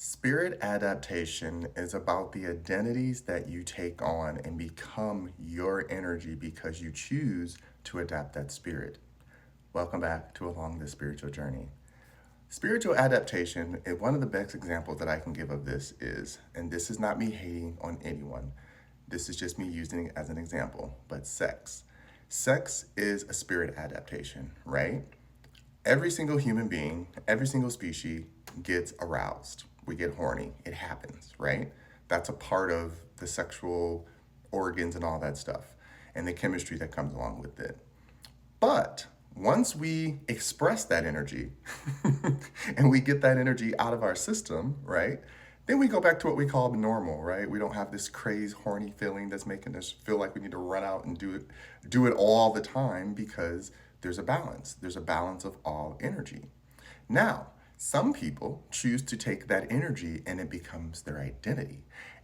Spirit adaptation is about the identities that you take on and become your energy because you choose to adapt that spirit. Welcome back to Along the Spiritual Journey. Spiritual adaptation, one of the best examples that I can give of this is, and this is not me hating on anyone, this is just me using it as an example, but sex. Sex is a spirit adaptation, right? Every single human being, every single species gets aroused. We get horny. It happens, right? That's a part of the sexual organs and all that stuff and the chemistry that comes along with it. But once we express that energy and we get that energy out of our system, right? Then we go back to what we call normal, right? We don't have this crazy horny feeling that's making us feel like we need to run out and do it all the time because there's a balance. There's a balance of all energy. Now, some people choose to take that energy and it becomes their identity.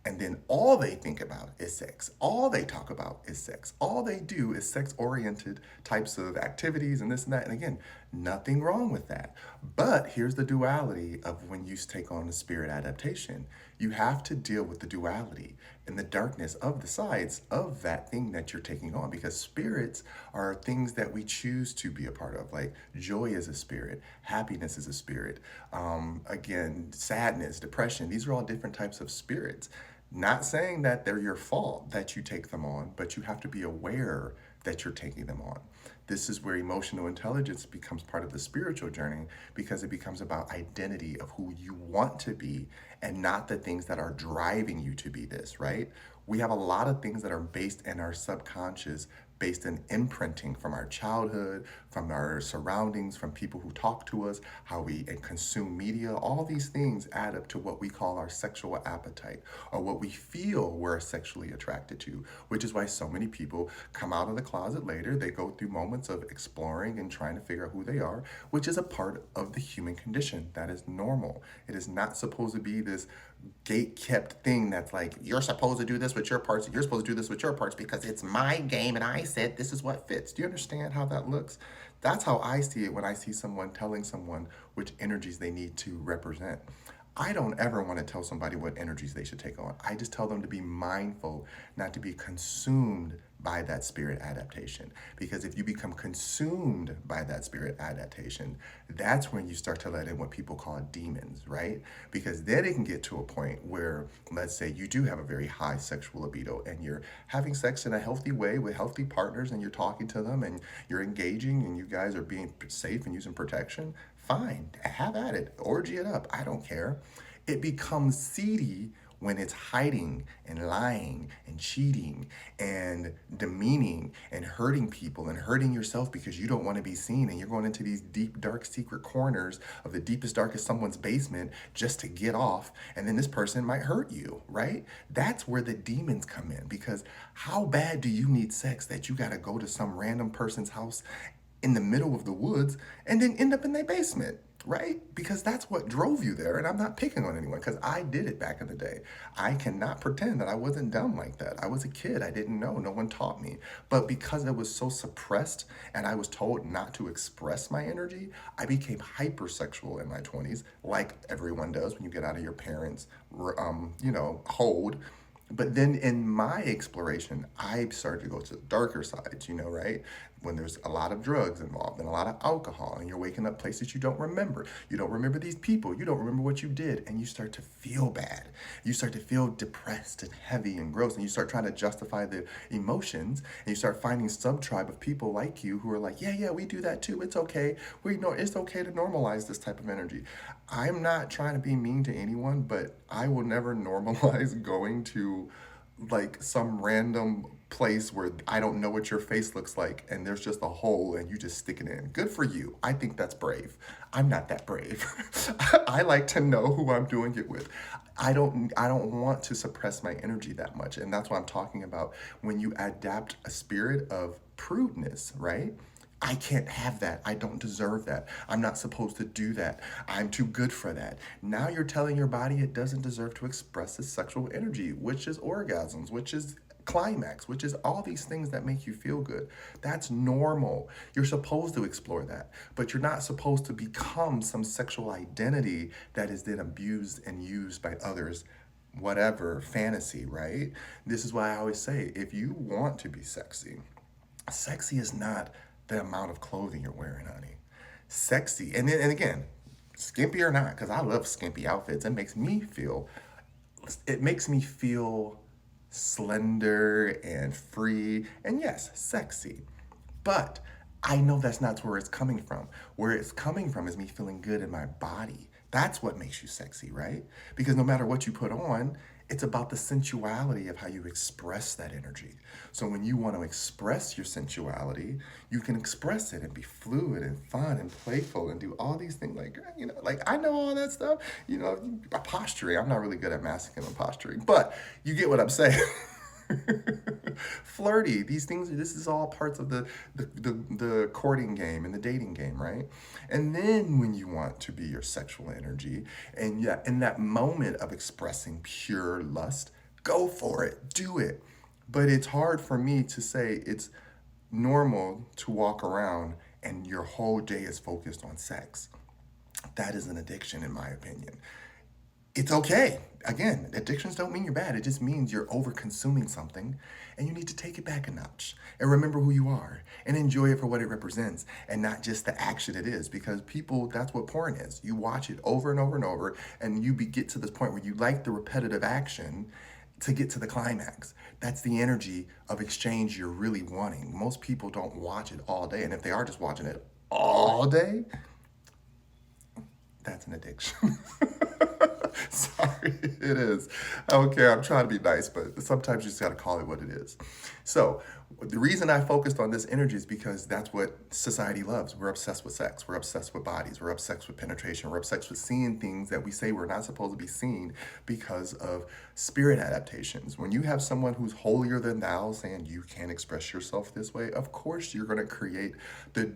And then all they think about is sex. All they talk about is sex. All they do is sex oriented types of activities and this and that. And again, nothing wrong with that. But here's the duality of when you take on the spirit adaptation. You have to deal with the duality and the darkness of the sides of that thing that you're taking on because spirits are things that we choose to be a part of. Like joy is a spirit, happiness is a spirit, again, sadness, depression. These are all different types of spirits. Not saying that they're your fault that you take them on, but you have to be aware that you're taking them on. This is where emotional intelligence becomes part of the spiritual journey because it becomes about identity of who you want to be and not the things that are driving you to be this, right? We have a lot of things that are based in our subconscious, based in imprinting from our childhood, from our surroundings, from people who talk to us, how we consume media. All these things add up to what we call our sexual appetite or what we feel we're sexually attracted to, which is why so many people come out of the closet later. They go through moments of exploring and trying to figure out who they are, which is a part of the human condition. That is normal. It is not supposed to be this gate kept thing that's like, you're supposed to do this with your parts, and you're supposed to do this with your parts because it's my game and I said this is what fits. Do you understand how that looks? That's how I see it when I see someone telling someone which energies they need to represent. I don't ever want to tell somebody what energies they should take on. I just tell them to be mindful, not to be consumed by that spirit adaptation. Because if you become consumed by that spirit adaptation, that's when you start to let in what people call demons, right? Because then it can get to a point where, let's say you do have a very high sexual libido and you're having sex in a healthy way with healthy partners and you're talking to them and you're engaging and you guys are being safe and using protection. Fine, have at it, orgy it up. I don't care. It becomes seedy when it's hiding and lying and cheating and demeaning and hurting people and hurting yourself because you don't want to be seen and you're going into these deep, dark, secret corners of the deepest, darkest someone's basement just to get off. And then this person might hurt you, right? That's where the demons come in because how bad do you need sex that you got to go to some random person's house in the middle of the woods and then end up in their basement, right? Because that's what drove you there. And I'm not picking on anyone because I did it back in the day. I cannot pretend that I wasn't dumb like that. I was a kid. I didn't know. No one taught me. But because it was so suppressed and I was told not to express my energy, I became hypersexual in my 20s, like everyone does when you get out of your parents' hold. But then in my exploration, I started to go to the darker sides, right? When there's a lot of drugs involved and a lot of alcohol, and you're waking up places you don't remember. You don't remember these people. You don't remember what you did. And you start to feel bad. You start to feel depressed and heavy and gross. And you start trying to justify the emotions. And you start finding sub-tribe of people like you who are like, yeah, we do that too. It's okay. We know it's okay to normalize this type of energy. I'm not trying to be mean to anyone, but I will never normalize going to like some random place where I don't know what your face looks like and there's just a hole and you just stick it in. Good for you. I think that's brave. I'm not that brave. I like to know who I'm doing it with. I don't want to suppress my energy that much. And that's what I'm talking about when you adapt a spirit of prudeness, right? I can't have that. I don't deserve that. I'm not supposed to do that. I'm too good for that. Now you're telling your body it doesn't deserve to express its sexual energy, which is orgasms, which is climax, which is all these things that make you feel good. That's normal. You're supposed to explore that, but you're not supposed to become some sexual identity that is then abused and used by others, whatever fantasy, right? This is why I always say, if you want to be sexy, sexy is not the amount of clothing you're wearing, honey. Sexy, and again, skimpy or not, because I love skimpy outfits. It makes me feel slender and free, and yes, sexy. But I know that's not where it's coming from. Where it's coming from is me feeling good in my body. That's what makes you sexy, right? Because no matter what you put on, it's about the sensuality of how you express that energy. So when you want to express your sensuality, you can express it and be fluid and fun and playful and do all these things like, like I know all that stuff, posturing. I'm not really good at masculine posturing, but you get what I'm saying. Flirty, these things, this is all parts of the courting game and the dating game, right? And then when you want to be your sexual energy, and yeah, in that moment of expressing pure lust, go for it, do it. But it's hard for me to say it's normal to walk around and your whole day is focused on sex. That is an addiction, in my opinion. It's okay. Again, addictions don't mean you're bad. It just means you're over consuming something and you need to take it back a notch and remember who you are and enjoy it for what it represents and not just the action it is. Because people, that's what porn is. You watch it over and over and over and get to this point where you like the repetitive action to get to the climax. That's the energy of exchange you're really wanting. Most people don't watch it all day. And if they are just watching it all day, that's an addiction. Sorry, it is. Okay, I'm trying to be nice, but sometimes you just got to call it what it is. So, the reason I focused on this energy is because that's what society loves. We're obsessed with sex. We're obsessed with bodies. We're obsessed with penetration. We're obsessed with seeing things that we say we're not supposed to be seen because of spirit adaptations. When you have someone who's holier than thou saying you can't express yourself this way, of course you're going to create the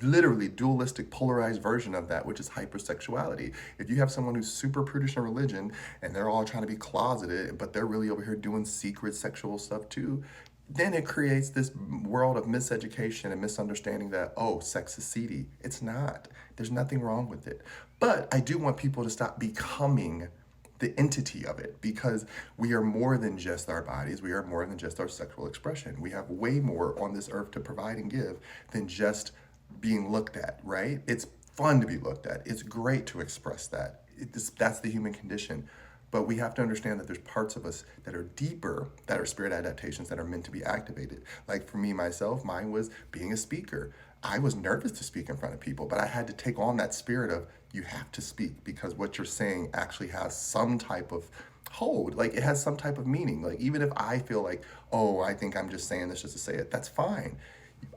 literally dualistic polarized version of that, which is hypersexuality. If you have someone who's super prudish in religion and they're all trying to be closeted, but they're really over here doing secret sexual stuff too, then it creates this world of miseducation and misunderstanding that, oh, sex is seedy. It's not. There's nothing wrong with it. But I do want people to stop becoming the entity of it, because we are more than just our bodies. We are more than just our sexual expression. We have way more on this earth to provide and give than just being looked at, right? It's fun to be looked at. It's great to express that. That's the human condition. But we have to understand that there's parts of us that are deeper, that are spirit adaptations that are meant to be activated. Like for me, myself, mine was being a speaker. I was nervous to speak in front of people, but I had to take on that spirit of you have to speak because what you're saying actually has some type of hold. Like it has some type of meaning. Like even if I feel like, oh, I think I'm just saying this just to say it, that's fine.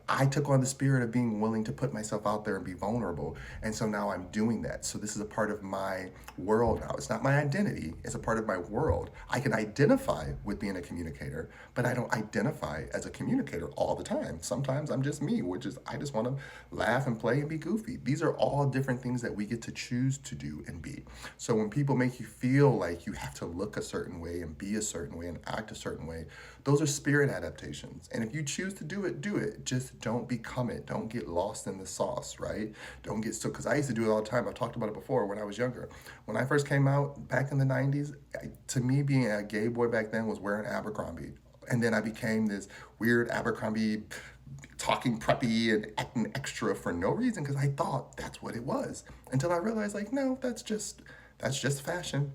I took on the spirit of being willing to put myself out there and be vulnerable. And so now I'm doing that. So this is a part of my world now. It's not my identity, it's a part of my world. I can identify with being a communicator, but I don't identify as a communicator all the time. Sometimes I'm just me, which is I just want to laugh and play and be goofy. These are all different things that we get to choose to do and be. So when people make you feel like you have to look a certain way and be a certain way and act a certain way, those are spirit adaptations. And if you choose to do it, do it. Just don't become it. Don't get lost in the sauce, right? Don't get so, because I used to do it all the time. I've talked about it before when I was younger. When I first came out back in the 90s, to me, being a gay boy back then was wearing Abercrombie. And then I became this weird Abercrombie talking preppy and acting extra for no reason because I thought that's what it was. Until I realized, like, no, that's just fashion.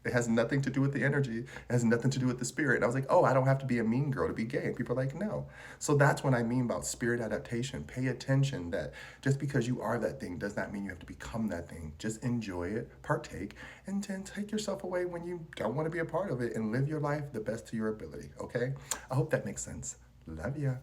It has nothing to do with the energy. It has nothing to do with the spirit. And I was like, oh, I don't have to be a mean girl to be gay. And people are like, no. So that's what I mean about spirit adaptation. Pay attention that just because you are that thing does not mean you have to become that thing. Just enjoy it, partake, and then take yourself away when you don't want to be a part of it and live your life the best to your ability, okay? I hope that makes sense. Love ya.